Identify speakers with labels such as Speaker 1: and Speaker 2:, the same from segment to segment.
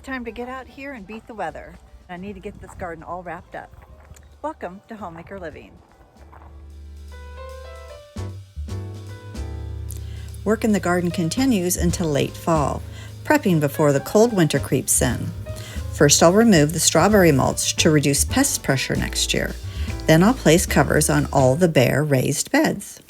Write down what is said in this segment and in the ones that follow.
Speaker 1: time to get out here and beat the weather. I need to get this garden all wrapped up. Welcome to Homemaker Living. Work in the garden continues until late fall, prepping before the cold winter creeps in. First, I'll remove the strawberry mulch to reduce pest pressure next year. Then I'll place covers on all the bare raised beds.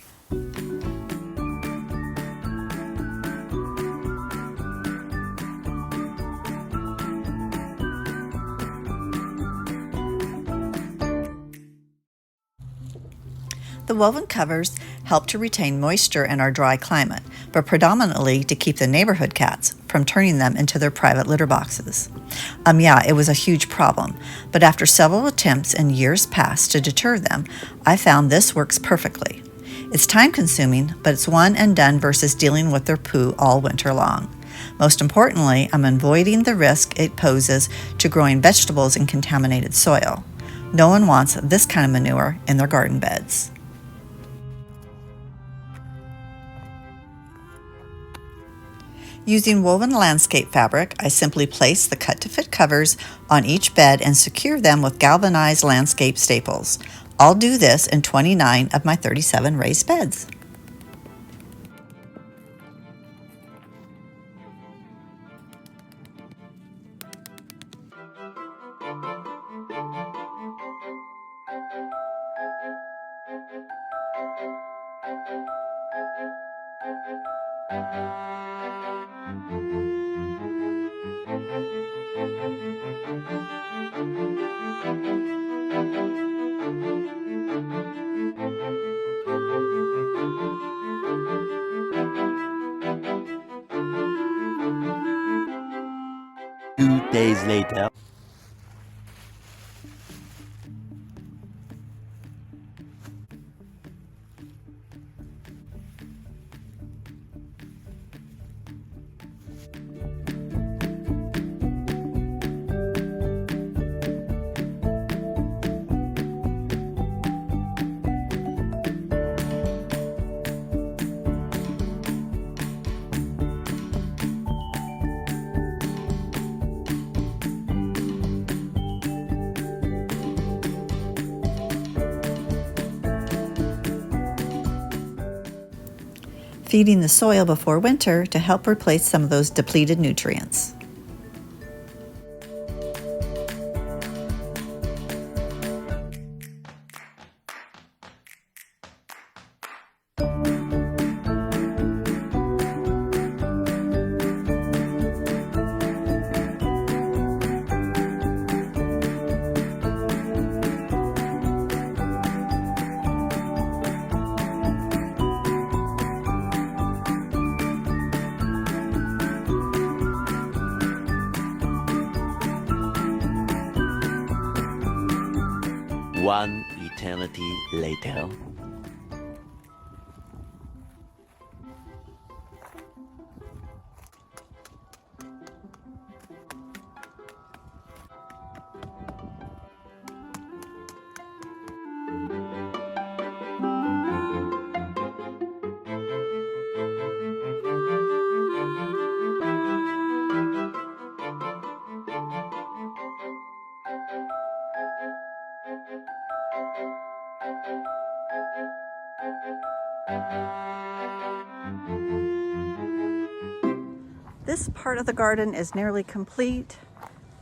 Speaker 1: The woven covers help to retain moisture in our dry climate, but predominantly to keep the neighborhood cats from turning them into their private litter boxes. It was a huge problem, but after several attempts and years past to deter them, I found this works perfectly. It's time consuming, but it's one and done versus dealing with their poo all winter long. Most importantly, I'm avoiding the risk it poses to growing vegetables in contaminated soil. No one wants this kind of manure in their garden beds. Using woven landscape fabric, I simply place the cut-to-fit covers on each bed and secure them with galvanized landscape staples. I'll do this in 29 of my 37 raised beds.
Speaker 2: Days later.
Speaker 1: Feeding the soil before winter to help replace some of those depleted nutrients.
Speaker 2: One eternity later.
Speaker 1: This part of the garden is nearly complete.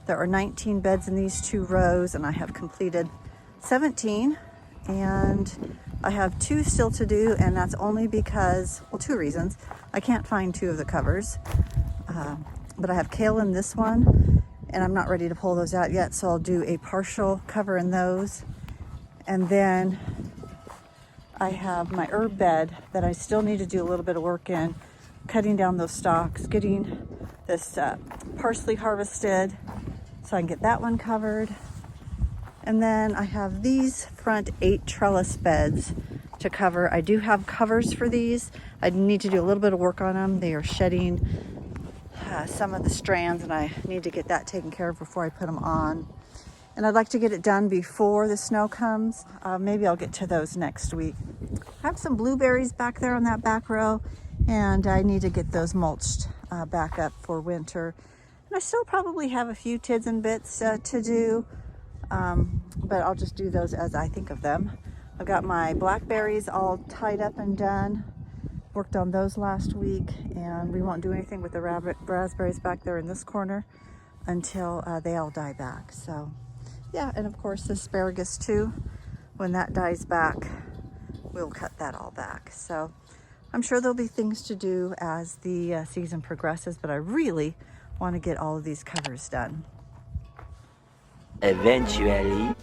Speaker 1: There are 19 beds in these 2 rows, and I have completed 17, and I have 2 still to do, and that's only because, well, 2 reasons. I can't find 2 of the covers, but I have kale in this one, and I'm not ready to pull those out yet, so I'll do a partial cover in those. And then I have my herb bed that I still need to do a little bit of work in, cutting down those stalks, getting this parsley harvested so I can get that one covered. And then I have these front 8 trellis beds to cover. I do have covers for these. I need to do a little bit of work on them. They are shedding some of the strands, and I need to get that taken care of before I put them on. And I'd like to get it done before the snow comes. Maybe I'll get to those next week. I have some blueberries back there on that back row, and I need to get those mulched back up for winter. And I still probably have a few tids and bits to do, but I'll just do those as I think of them. I've got my blackberries all tied up and done. Worked on those last week, and we won't do anything with the raspberries back there in this corner until they all die back. So yeah, and of course the asparagus too. When that dies back, we'll cut that all back. So I'm sure there'll be things to do as the season progresses, but I really want to get all of these covers done.
Speaker 2: Eventually.